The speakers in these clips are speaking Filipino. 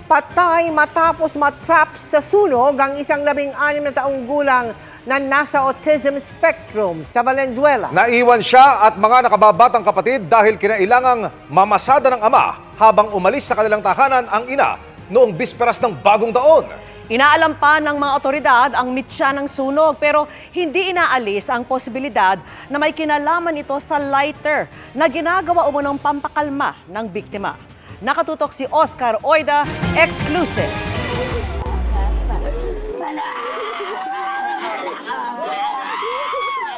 Patay matapos matrap sa sunog ang isang 16 na taong gulang na nasa autism spectrum sa Valenzuela. Naiwan siya at mga nakababatang kapatid dahil kinailangang mamasada ng ama habang umalis sa kanilang tahanan ang ina noong bisperas ng bagong taon. Inaalam pa ng mga otoridad ang mitya ng sunog pero hindi inaalis ang posibilidad na may kinalaman ito sa lighter na ginagawa umunong pampakalma ng biktima. Nakatutok si Oscar Oida, exclusive.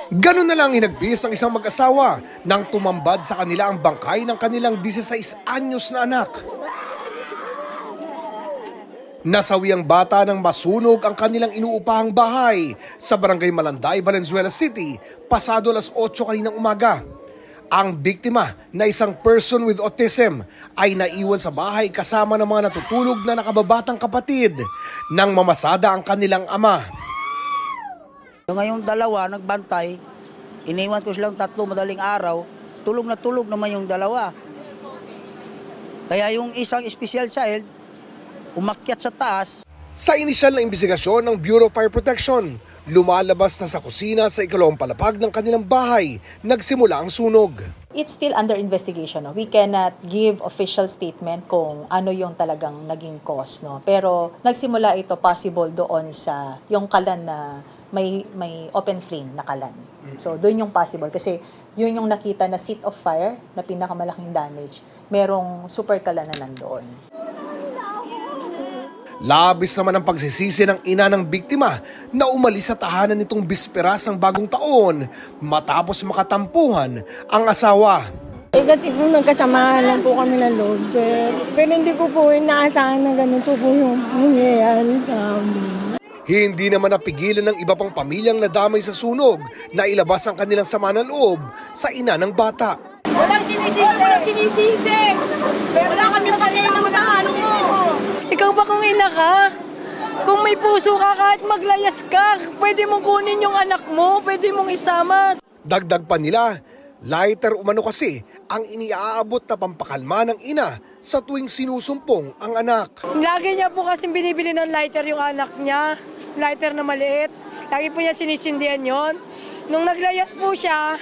Ganun na lang hinagpis ng isang mag-asawa nang tumambad sa kanila ang bangkay ng kanilang 16 anyos na anak. Nasawi ang bata nang masunog ang kanilang inuupahang bahay sa Barangay Malanday, Valenzuela City, pasado alas 8 kaninang umaga. Ang biktima na isang person with autism ay naiwan sa bahay kasama ng mga natutulog na nakababatang kapatid nang mamasada ang kanilang ama. Ngayong dalawa nagbantay, iniwan ko silang 3 madaling araw, tulog na tulog naman yung dalawa. Kaya yung isang special child, umakyat sa taas. Sa inisyal na imbestigasyon ng Bureau of Fire Protection, lumalabas na sa kusina sa ikalawang palapag ng kanilang bahay, nagsimula ang sunog. It's still under investigation. No? We cannot give official statement kung ano yung talagang naging cause. No? Pero nagsimula ito possible doon sa yung kalan na may open flame na kalan. So doon yung possible kasi yun yung nakita na seat of fire na pinakamalaking damage. Merong super kalan na nandoon. Labis naman ang pagsisisi ng ina ng biktima na umalis sa tahanan nitong bisperas ng bagong taon matapos makatampuhan ang asawa. Kasi po nagkasamahan lang po kami ng loob, sir. Pero hindi ko po inaasahan na ganito po yung nangyayari sa amin. Hindi naman napigilan ng iba pang pamilyang nadamay sa sunog na ilabas ang kanilang sama ng loob sa ina ng bata. Walang sinisisi! Walang sinisisi! Wala kami nakalilang sa ano mo! Ikaw ba kung ina ka? Kung may puso ka kahit maglayas ka, pwede mong kunin yung anak mo, pwede mong isama. Dagdag pa nila, lighter umano kasi ang iniaabot na pampakalma ng ina sa tuwing sinusumpong ang anak. Lagi niya po kasi binibili ng lighter yung anak niya, lighter na maliit. Lagi po niya sinisindihan yon. Nung naglayas po siya,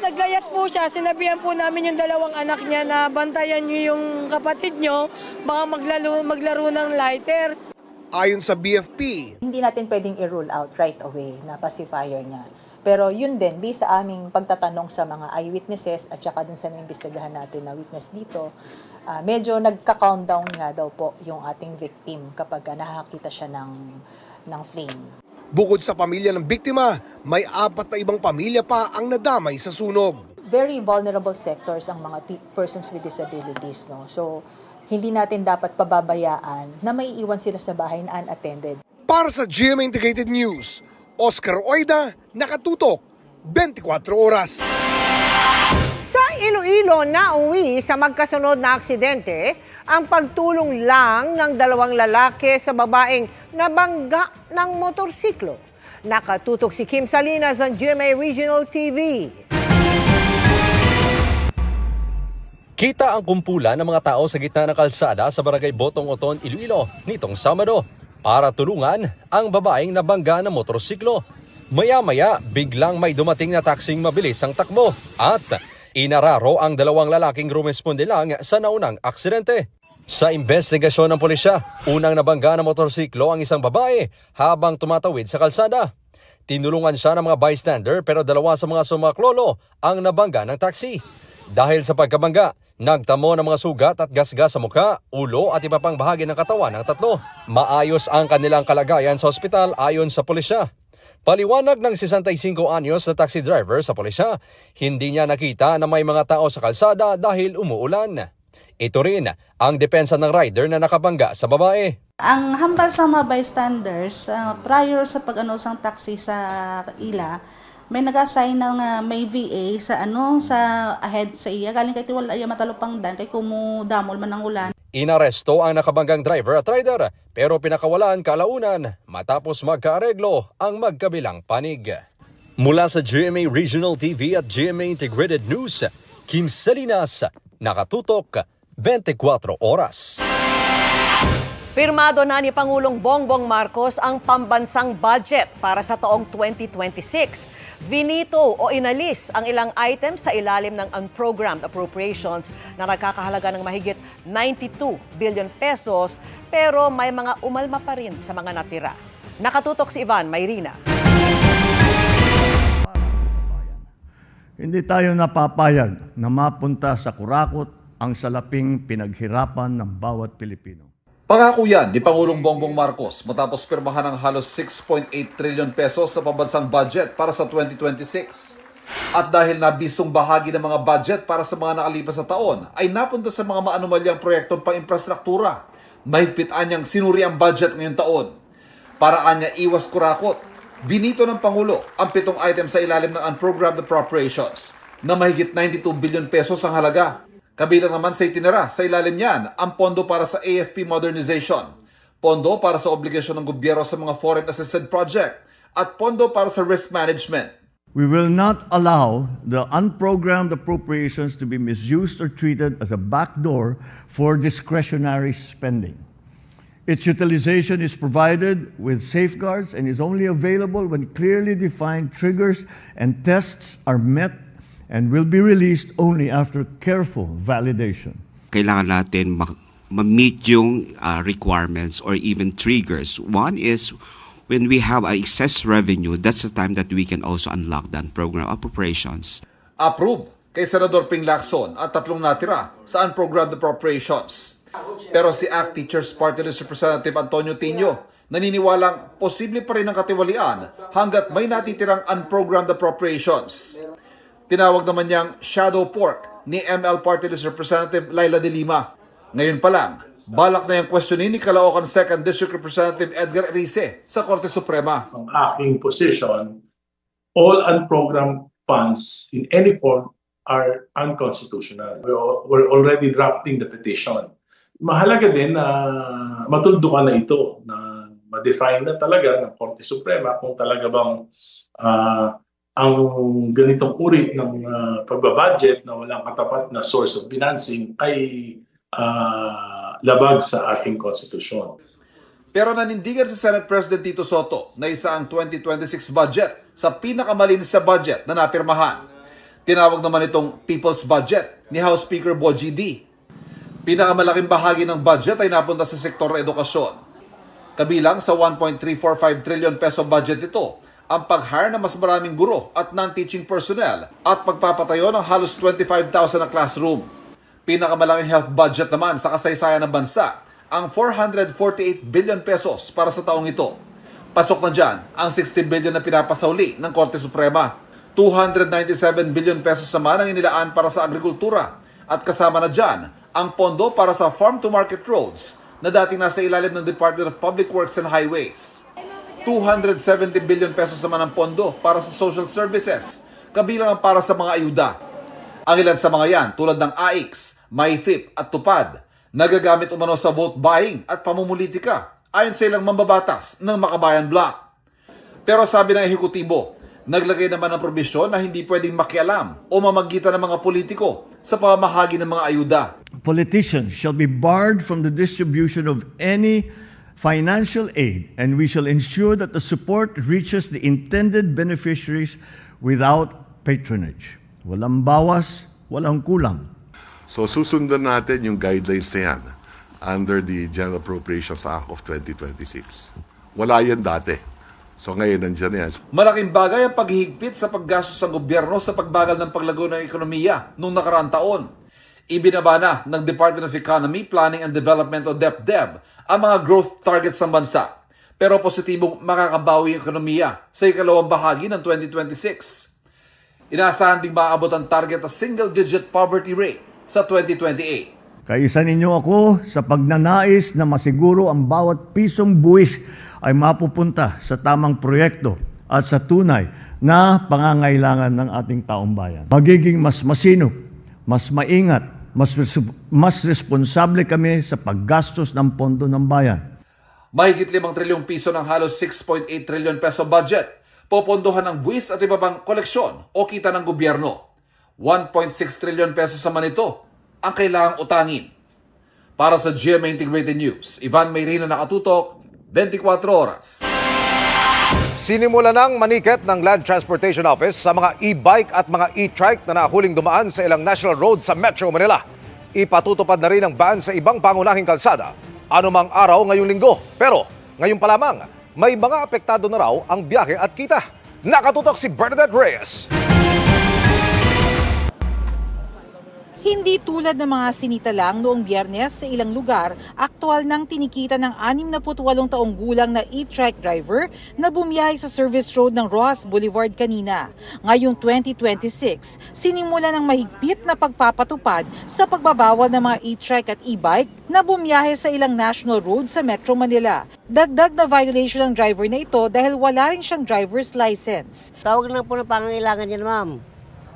naglayas po siya, sinabihan po namin yung dalawang anak niya na bantayan niyo yung kapatid niyo, baka maglaro ng lighter. Ayon sa BFP, Hindi natin pwedeng i-rule out right away na pacifier niya. Pero yun din, based sa aming pagtatanong sa mga eyewitnesses at saka dun sa naimbestigahan natin na witness dito, medyo nagka-calm down nga daw po yung ating victim kapag nakakita siya ng flame. bukod sa pamilya ng biktima, may 4 na ibang pamilya pa ang nadamay sa sunog. Very vulnerable sectors ang mga persons with disabilities. No? So, hindi natin dapat pababayaan na may iwan sila sa bahay na unattended. Para sa GMA Integrated News, Oscar Oida, nakatutok, 24 oras. Sa Iloilo, nauwi sa magkasunod na aksidente ang pagtulong lang ng 2 lalaki sa babaeng nabangga ng motorsiklo. Nakatutok si Kim Salinas ng GMA Regional TV. Kita ang kumpulan ng mga tao sa gitna ng kalsada sa Barangay Botong Oton, Iloilo nitong Sabado para tulungan ang babaeng nabangga ng motorsiklo. Maya-maya, biglang may dumating na taksing mabilis ang takbo at inararo ang 2 lalaking rumesponde lang sa naunang aksidente. Sa investigasyon ng pulisya, unang nabangga ng motorsiklo ang isang babae habang tumatawid sa kalsada. Tinulungan siya ng mga bystander pero 2 sa mga sumaklolo ang nabangga ng taxi. Dahil sa pagkabangga, nagtamo ng mga sugat at gasgas sa mukha, ulo at iba pang bahagi ng katawan ng 3. Maayos ang kanilang kalagayan sa ospital ayon sa pulisya. Paliwanag ng 65 anyos na taxi driver sa pulisya, hindi niya nakita na may mga tao sa kalsada dahil umuulan. Ito rin ang depensa ng rider na nakabangga sa babae. Ang hambal sa mga bystanders, prior sa pag-ano sang taxi sa ila, may nag-assign ng may VA sa ahead sa iya. Galing kay tiwala iya matalupang dan kay kumudamol man ang ulan. Inaresto ang nakabanggang driver at rider pero pinakawalan kalaunan matapos magkaareglo ang magkabilang panig. Mula sa GMA Regional TV at GMA Integrated News, Kim Salinas, nakatutok 24 oras. Pirmado na ni Pangulong Bongbong Marcos ang pambansang budget para sa taong 2026. Vinito o inalis ang ilang items sa ilalim ng unprogrammed appropriations na nagkakahalaga ng mahigit 92 billion pesos, pero may mga umalma pa rin sa mga natira. Nakatutok si Ivan Mayrina. Hindi tayo napapayag na mapunta sa kurakot ang salaping pinaghirapan ng bawat Pilipino. Pangako yan ni Pangulong Bongbong Marcos matapos pirmahan ng halos 6.8 trillion pesos na pambansang budget para sa 2026. At dahil nabisong bahagi ng mga budget para sa mga nakalipas na taon ay napunta sa mga maanumalyang proyektong pang-infrastruktura. Mahigpitan niyang sinuri ang budget ngayong taon. Paraan niya iwas kurakot. Binito ng Pangulo ang 7 items sa ilalim ng unprogrammed appropriations na mahigit 92 billion pesos ang halaga. Kabilang naman sa itinera sa ilalim niyan ang pondo para sa AFP modernization, pondo para sa obligasyon ng gobyerno sa mga foreign assisted project, at pondo para sa risk management. We will not allow the unprogrammed appropriations to be misused or treated as a backdoor for discretionary spending. Its utilization is provided with safeguards and is only available when clearly defined triggers and tests are met and will be released only after careful validation. Kailangan natin ma-meet yung requirements or even triggers. One is when we have excess revenue, that's the time that we can also unlock that program appropriations. Approve kay Senador Ping Lacson at 3 natira sa unprogrammed appropriations. Pero si ACT Teachers Party List Representative Antonio Tino naniniwalang posible pa rin ang katiwalian hanggat may natitirang unprogrammed appropriations. Tinawag naman niyang shadow pork ni ML Party List Representative Laila de Lima. Ngayon pa lang, balak na yung questionin ni Caloocan 2nd District Representative Edgar Erice sa Korte Suprema. Ang aking position, all unprogrammed funds in any form are unconstitutional. We're already drafting the petition. Mahalaga din na matuldukan na ito, na ma-define na talaga ng Korte Suprema kung talaga bang ang ganitong uri ng pagbabudget na walang katapat na source of financing ay labag sa ating konstitusyon. Pero nanindigan sa Senate President Tito Soto na isa ang 2026 budget sa pinakamalinis sa budget na napirmahan. Tinawag naman itong People's Budget ni House Speaker Bogie D. Pinakamalaking bahagi ng budget ay napunta sa sektor ng edukasyon. Kabilang sa 1.345 trillion peso budget ito, ang pag-hire ng mas maraming guro at non-teaching personnel at pagpapatayo ng halos 25,000 na classroom. Pinakamalaking health budget naman sa kasaysayan ng bansa, ang 448 billion pesos para sa taong ito. Pasok na dyan ang 60 billion na pinapasauli ng Korte Suprema. 297 billion pesos naman ang inilaan para sa agrikultura at kasama na dyan ang pondo para sa farm-to-market roads na dating nasa ilalim ng Department of Public Works and Highways. 270 billion pesos naman ang pondo para sa social services, kabilang ang para sa mga ayuda. Ang ilan sa mga yan, tulad ng AIX, MyFIP at Tupad, nagagamit umano sa vote buying at pamumulitika ayon sa ilang mambabatas ng Makabayan Bloc. Pero sabi ng ehekutibo, naglagay naman ng probisyon na hindi pwedeng makialam o mamagitan ng mga politiko sa pamamahagi ng mga ayuda. Politicians shall be barred from the distribution of any financial aid, and we shall ensure that the support reaches the intended beneficiaries without patronage. Walang bawas, walang kulang. So susundan natin yung guidelines na yan under the General Appropriations Act of 2026. Wala yan dati. So ngayon nandiyan yan. Malaking bagay ang paghihigpit sa paggastos ng gobyerno sa pagbagal ng paglago ng ekonomiya noong nakaraang taon. Ibinaba na ng Department of Economy, Planning and Development o DepDev ang mga growth targets ng bansa. Pero positibong makakabawi ang ekonomiya sa ikalawang bahagi ng 2026. Inaasahan ding maabot ang target na single-digit poverty rate sa 2028. Kaisa ninyo ako sa pagnanais na masiguro ang bawat pisong buwis ay mapupunta sa tamang proyekto at sa tunay na pangangailangan ng ating taong bayan. Magiging mas masinop, mas maingat, mas responsable kami sa paggastos ng pondo ng bayan. Mahigit 5 trilyong piso ng halos 6.8 trillion peso budget, popondohan ng buwis at iba pang koleksyon o kita ng gobyerno. 1.6 trillion pesos naman ito ang kailangang utangin. Para sa GMA Integrated News, Ivan Mayrina nakatutok, 24 oras. Sinimula ng maniket ng Land Transportation Office sa mga e-bike at mga e-trike na nahuling dumaan sa ilang national roads sa Metro Manila. Ipatutupad na rin ang ban sa ibang pangunahing kalsada anumang araw ngayong linggo. Pero ngayon pa lamang, may mga apektado na raw ang biyahe at kita. Nakatutok si Bernadette Reyes. Hindi tulad ng mga sinitalang noong Biyernes sa ilang lugar, aktwal nang tinikita ng 68 taong gulang na e-trike driver na bumiyahe sa service road ng Rojas Boulevard kanina. Ngayong 2026, sinimula ng mahigpit na pagpapatupad sa pagbabawal ng mga e-trike at e-bike na bumiyahe sa ilang national road sa Metro Manila. Dagdag na violation ng driver na ito dahil wala rin siyang driver's license. Tawag lang po ng pangangailangan yan, ma'am.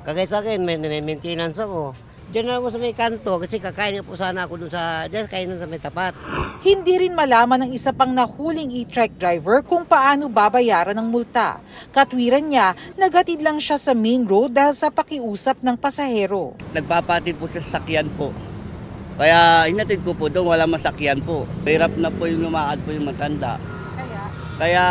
Kagaya sa akin, may maintenance ako. Diyan na ako sa may kanto kasi kakain nga po sana ako doon diyan kain sa may tapat. Hindi rin malaman ng isa pang nahuling e-trike driver kung paano babayaran ng multa. Katwiran niya, naghatid lang siya sa main road dahil sa pakiusap ng pasahero. Nagpapatid po sa sasakyan po. Kaya hinatid ko po doon, wala masakyan po. Hirap na po yung lumakad po yung matanda. Kaya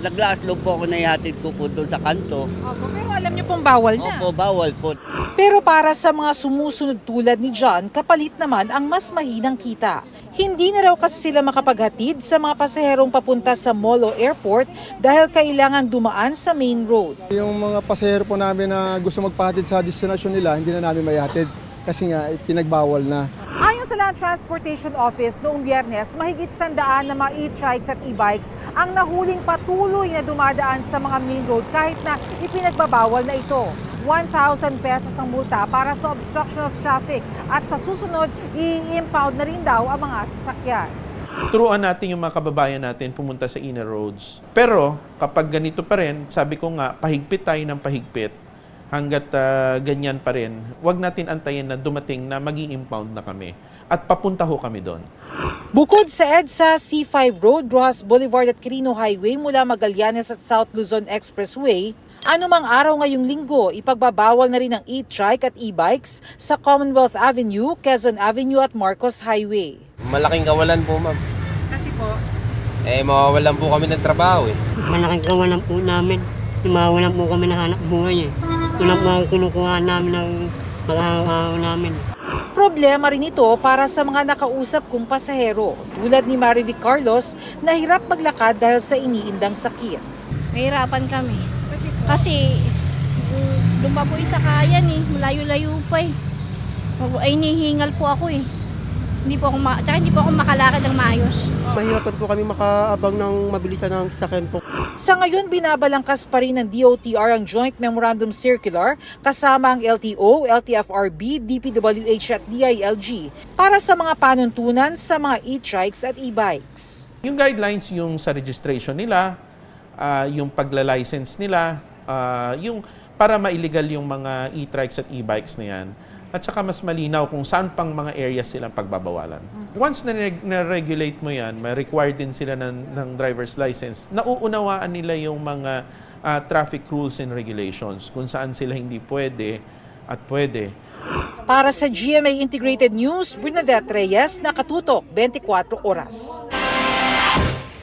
naglaas loob po ako na ihatid ko po doon sa kanto. Opo, pero alam niyo pong bawal na. Opo, bawal po. Pero para sa mga sumusunod tulad ni John, kapalit naman ang mas mahinang kita. Hindi na raw kasi sila makapaghatid sa mga pasaherong papunta sa mall o airport dahil kailangan dumaan sa main road. Yung mga pasahero po namin na gusto magpahatid sa destinasyon nila, hindi na namin maihatid kasi nga pinagbawal na. Ayon sa Land Transportation Office, noong Biyernes, mahigit 100 na mga e-trikes at e-bikes ang nahuling patuloy na dumadaan sa mga main road kahit na ipinagbabawal na ito. 1,000 pesos ang multa para sa obstruction of traffic at sa susunod, i-impound na rin daw ang mga sasakyan. Turuan natin yung mga kababayan natin pumunta sa inner roads. Pero kapag ganito pa rin, sabi ko nga, pahigpit tayo ng pahigpit. Hanggat ganyan pa rin, huwag natin antayin na dumating na mag-i-impound na kami. At papunta ho kami doon. Bukod sa EDSA, C5 Road, Rojas Boulevard at Quirino Highway mula Magallanes at South Luzon Expressway, anumang araw ngayong linggo, ipagbabawal na rin ang e-trike at e-bikes sa Commonwealth Avenue, Quezon Avenue at Marcos Highway. Malaking kawalan po, ma'am. Kasi po? Mawawalan po kami ng trabaho eh. Malaking kawalan po namin. Mawawalan po kami ng hanap buhay eh. Ito lang po kinukuha namin ng pag-aaw namin. Problema rin ito para sa mga nakausap kong pasahero, tulad ni Marivic Carlos na hirap maglakad dahil sa iniindang sakit. Mahirapan kami. Kasi lumabo yung sakayan eh, malayo-layo pa eh. Ay nihingal po ako eh. Hindi po ako makalakad ng maayos. Mahirapan po kami makaabang ng mabilisan ng sasakyan po. Sa ngayon, binabalangkas pa rin ng DOTR ang Joint Memorandum Circular kasama ang LTO, LTFRB, DPWH at DILG para sa mga panuntunan sa mga e-trikes at e-bikes. Yung guidelines yung sa registration nila, yung pagla-license nila, yung para ma-illegal yung mga e-trikes at e-bikes na yan. At saka mas malinaw kung saan pang mga areas silang pagbabawalan. Once na-regulate mo yan, may required din sila ng driver's license, nauunawaan nila yung mga traffic rules and regulations, kung saan sila hindi pwede at pwede. Para sa GMA Integrated News, Bernadette Reyes, nakatutok 24 oras.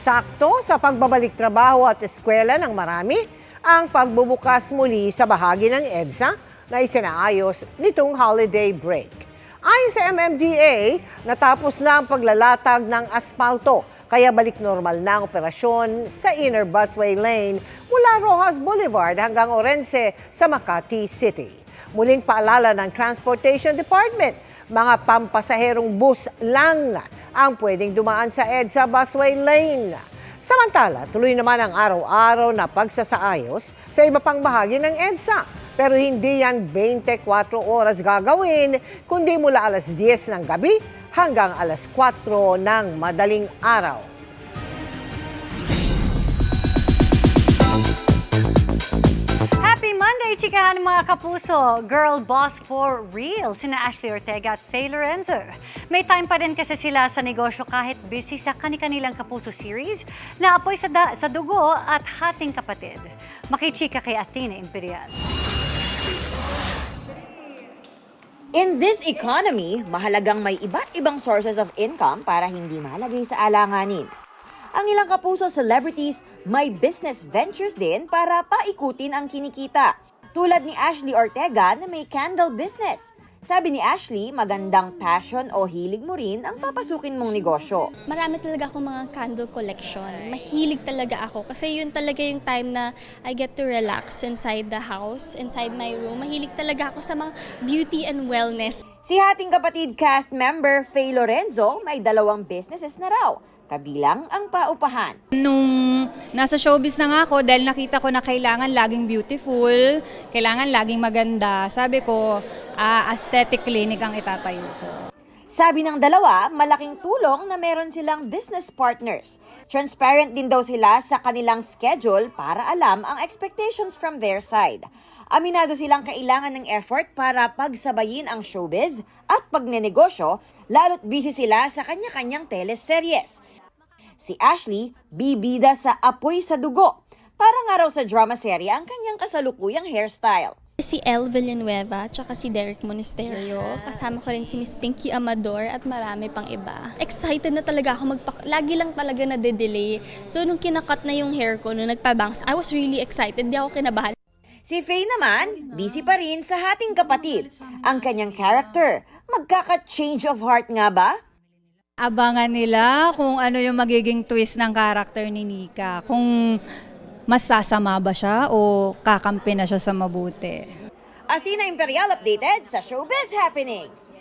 Sakto sa pagbabalik trabaho at eskwela ng marami, ang pagbubukas muli sa bahagi ng EDSA na isinaayos nitong holiday break. Ayon sa MMDA, natapos na ang paglalatag ng aspalto, kaya balik normal na ang operasyon sa inner busway lane mula Rojas Boulevard hanggang Orense sa Makati City. Muling paalala ng Transportation Department, mga pampasaherong bus lang ang pwedeng dumaan sa EDSA busway lane. Samantala, tuloy naman ang araw-araw na pagsasaayos sa iba pang bahagi ng EDSA. Pero hindi yan 24 oras gagawin, kundi mula alas 10 ng gabi hanggang alas 4 ng madaling araw. Happy Monday, chikahan mga kapuso! Girl boss for real, sina Ashley Ortega at Faye Lorenzo. May time pa rin kasi sila sa negosyo kahit busy sa kani-kanilang Kapuso series na apoy sa dugo at hating kapatid. Makichika kay Athena Imperial. In this economy, mahalagang may iba't ibang sources of income para hindi malagay sa alanganin. Ang ilang kapuso celebrities may business ventures din para paikutin ang kinikita. Tulad ni Ashley Ortega na may candle business. Sabi ni Ashley, magandang passion o hilig mo rin ang papasukin mong negosyo. Marami talaga akong mga candle collection. Mahilig talaga ako kasi yun talaga yung time na I get to relax inside the house, inside my room. Mahilig talaga ako sa mga beauty and wellness. Si hating kapatid cast member Faye Lorenzo may 2 businesses na raw, kabilang ang paupahan. Nung nasa showbiz na nga ako, dahil nakita ko na kailangan laging beautiful, kailangan laging maganda, sabi ko, aesthetic clinic ang itatayo ko. Sabi ng dalawa, malaking tulong na meron silang business partners. Transparent din daw sila sa kanilang schedule para alam ang expectations from their side. Aminado silang kailangan ng effort para pagsabayin ang showbiz at pagnenegosyo, lalo't busy sila sa kanya-kanyang teleseryes. Si Ashley, bibida sa Apoy sa Dugo. Parang nga raw sa drama serye ang kanyang kasalukuyang hairstyle. Si Elle Villanueva at si Derek Monasterio. Kasama ko rin si Miss Pinky Amador at marami pang iba. Excited na talaga ako. Lagi lang talaga na-delay. So nung kinakat na yung hair ko, nung nagpabangs, I was really excited. Di ako kinabahan. Si Faye naman, busy pa rin sa hating kapatid. Ang kanyang character, magkaka-change of heart nga ba? Abangan nila kung ano yung magiging twist ng character ni Nika. Kung mas sasama ba siya o kakampi na siya sa mabuti. Athena Imperial updated sa Showbiz Happenings.